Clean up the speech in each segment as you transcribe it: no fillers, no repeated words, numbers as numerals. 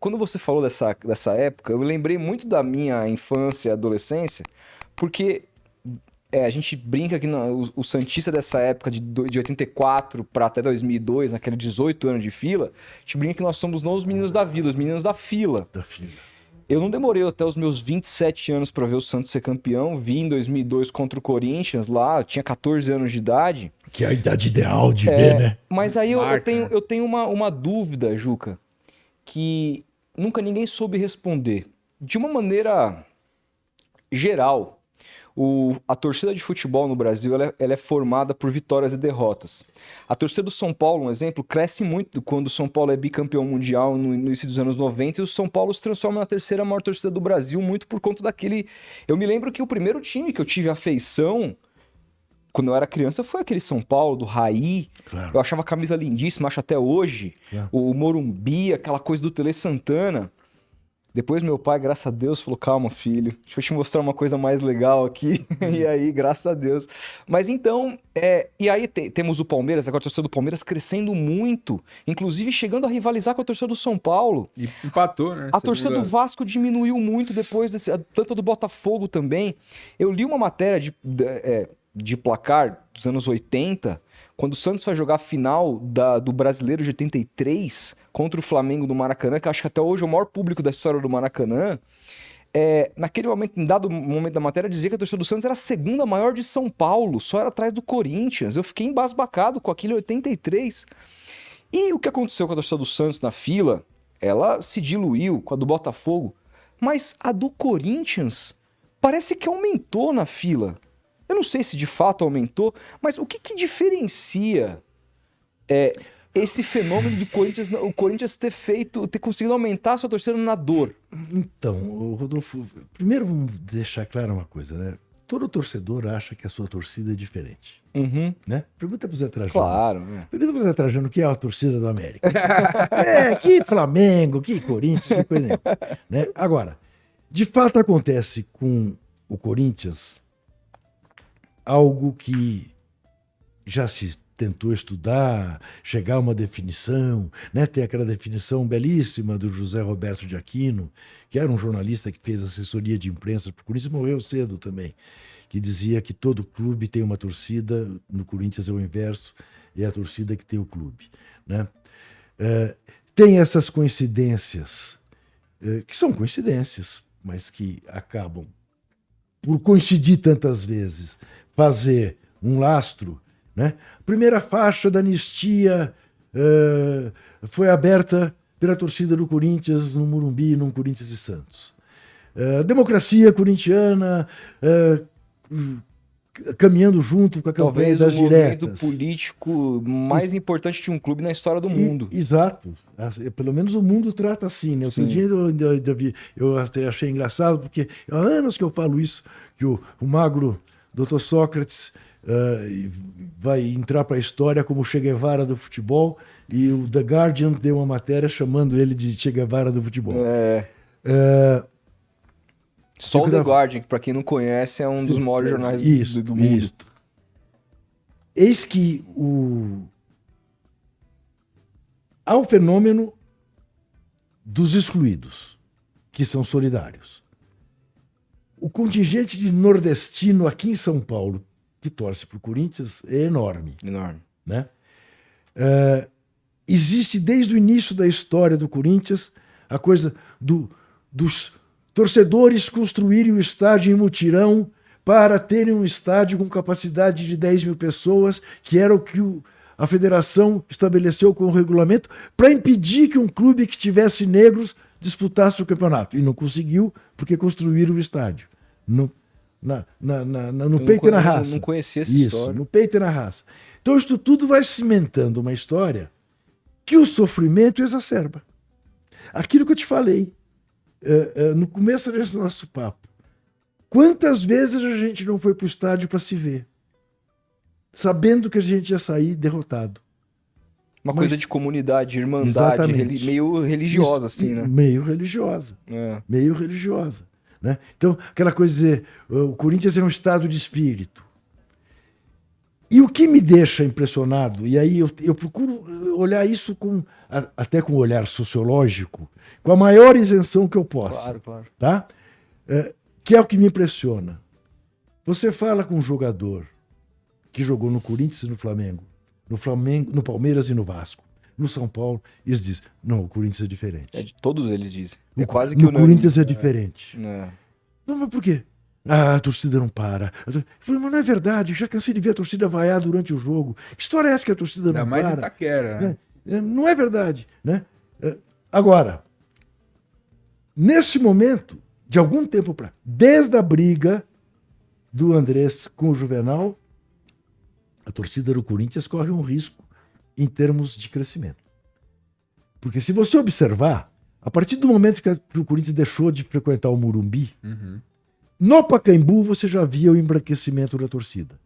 quando você falou dessa época, eu me lembrei muito da minha infância e adolescência, porque a gente brinca que o Santista dessa época, de 84 para até 2002, naquele 18 anos de fila, a gente brinca que nós somos não os meninos da vila, os meninos da fila. Da fila. Eu não demorei até os meus 27 anos para ver o Santos ser campeão. Vi em 2002 contra o Corinthians lá, eu tinha 14 anos de idade. Que é a idade ideal de ver, né? Mas aí eu tenho uma dúvida, Juca, que nunca ninguém soube responder. De uma maneira geral, a torcida de futebol no Brasil ela é formada por vitórias e derrotas. A torcida do São Paulo, um exemplo, cresce muito quando o São Paulo é bicampeão mundial no início dos anos 90 e o São Paulo se transforma na terceira maior torcida do Brasil, muito por conta daquele... Eu me lembro que o primeiro time que eu tive afeição quando eu era criança foi aquele São Paulo, do Raí. Claro. Eu achava a camisa lindíssima, acho até hoje. Claro. O Morumbi, aquela coisa do Tele Santana. Depois meu pai, graças a Deus, falou, calma, filho, deixa eu te mostrar uma coisa mais legal aqui. E aí, graças a Deus. Mas então, e aí temos o Palmeiras, agora a torcida do Palmeiras crescendo muito, inclusive chegando a rivalizar com a torcida do São Paulo. E empatou, né? A torcida do Vasco diminuiu muito depois, tanto do Botafogo também. Eu li uma matéria de placar dos anos 80, quando o Santos vai jogar a final do Brasileiro de 83 contra o Flamengo do Maracanã, que acho que até hoje é o maior público da história do Maracanã, naquele momento, em dado momento da matéria, dizia que a torcida do Santos era a segunda maior de São Paulo, só era atrás do Corinthians. Eu fiquei embasbacado com aquilo em 83. E o que aconteceu com a torcida do Santos na fila? Ela se diluiu com a do Botafogo, mas a do Corinthians parece que aumentou na fila. Eu não sei se de fato aumentou, mas o que diferencia esse fenômeno de o Corinthians ter conseguido aumentar a sua torcida na dor? Então, Rodolfo, primeiro vamos deixar claro uma coisa, né? Todo torcedor acha que a sua torcida é diferente. Uhum. Né? Pergunta pro Zé Trajano. Claro. Né? Pergunta pro Zé Trajano o que é a torcida do América. Que Flamengo, que Corinthians, que coisa nenhuma. Né? Agora, de fato acontece com o Corinthians algo que já se tentou estudar, chegar a uma definição, né? Tem aquela definição belíssima do José Roberto de Aquino, que era um jornalista que fez assessoria de imprensa para o Corinthians, morreu cedo também, que dizia que todo clube tem uma torcida, no Corinthians é o inverso, é a torcida que tem o clube. Né? Tem essas coincidências, que são coincidências, mas que acabam, por coincidir tantas vezes, fazer um lastro. Né? A primeira faixa da anistia foi aberta pela torcida do Corinthians no Morumbi, num Corinthians e Santos. Democracia corintiana caminhando junto com a campanha das diretas. Talvez o momento político mais importante de um clube na história do mundo. Exato. Pelo menos o mundo trata assim. Né? Outro dia eu até achei engraçado, porque há anos que eu falo isso, que o magro Dr. Sócrates vai entrar para a história como Che Guevara do futebol, e o The Guardian deu uma matéria chamando ele de Che Guevara do futebol. Só o The Guardian, que para quem não conhece é um dos maiores jornais do mundo. Isso. Eis que há o fenômeno dos excluídos, que são solidários. O contingente de nordestino aqui em São Paulo, que torce para o Corinthians, é enorme. Enorme. Né? Existe desde o início da história do Corinthians a coisa dos torcedores construírem o estádio em mutirão para terem um estádio com capacidade de 10 mil pessoas, que era o que a federação estabeleceu com o regulamento, para impedir que um clube que tivesse negros disputasse o campeonato. E não conseguiu, porque construíram o estádio. No peito e na raça. Não conhecia essa Isso, história. no peito e na raça. Então isso tudo vai cimentando uma história que o sofrimento exacerba. Aquilo que eu te falei no começo desse nosso papo. Quantas vezes a gente não foi para o estádio para se ver, sabendo que a gente ia sair derrotado? Uma coisa de comunidade, de irmandade, meio religiosa, Isso, assim, né? Meio religiosa. Meio religiosa. Né? Então, aquela coisa de dizer, o Corinthians é um estado de espírito. E o que me deixa impressionado, e aí eu procuro olhar isso até com um olhar sociológico, com a maior isenção que eu possa. Claro, claro. Tá? Que é o que me impressiona. Você fala com um jogador que jogou no Corinthians e no Flamengo, no Palmeiras e no Vasco, no São Paulo, e eles dizem, não, o Corinthians é diferente. Todos eles dizem. É quase que o Corinthians é diferente. É. Não, mas por quê? Ah, a torcida não para. Eu falei, mas não é verdade, já cansei de ver a torcida vaiar durante o jogo. Que história é essa que a torcida não para? Ainda mais Itaquera, né? Não é verdade, né? Agora, nesse momento, de algum tempo para, desde a briga do Andrés com o Juvenal, a torcida do Corinthians corre um risco em termos de crescimento. Porque se você observar, a partir do momento que o Corinthians deixou de frequentar o Morumbi, no Pacaembu você já via o embranquecimento da torcida.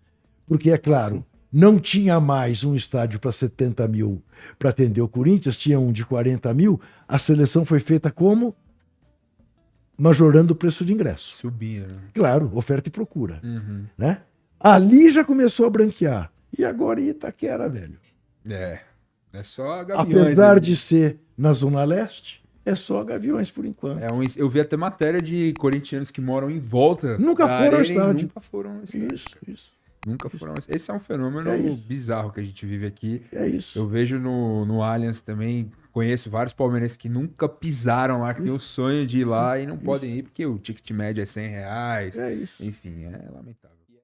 Porque, é claro, não tinha mais um estádio para 70 mil para atender o Corinthians, tinha um de 40 mil, a seleção foi feita como? Majorando o preço de ingresso. Subia, né? Claro, oferta e procura. Né? Ali já começou a branquear. E agora em Itaquera, velho. É só Gaviões. Apesar de ser na Zona Leste, é só Gaviões por enquanto. Eu vi até matéria de corintianos que moram em volta. Nunca da foram ao arena e estádio. Nunca foram ao estádio. Isso. Nunca foram. Esse é um fenômeno bizarro que a gente vive aqui. É isso. Eu vejo no Allianz também, conheço vários palmeirenses que nunca pisaram lá, que tem o sonho de ir lá e não podem ir porque o ticket médio é R$100. É isso. Enfim, é lamentável.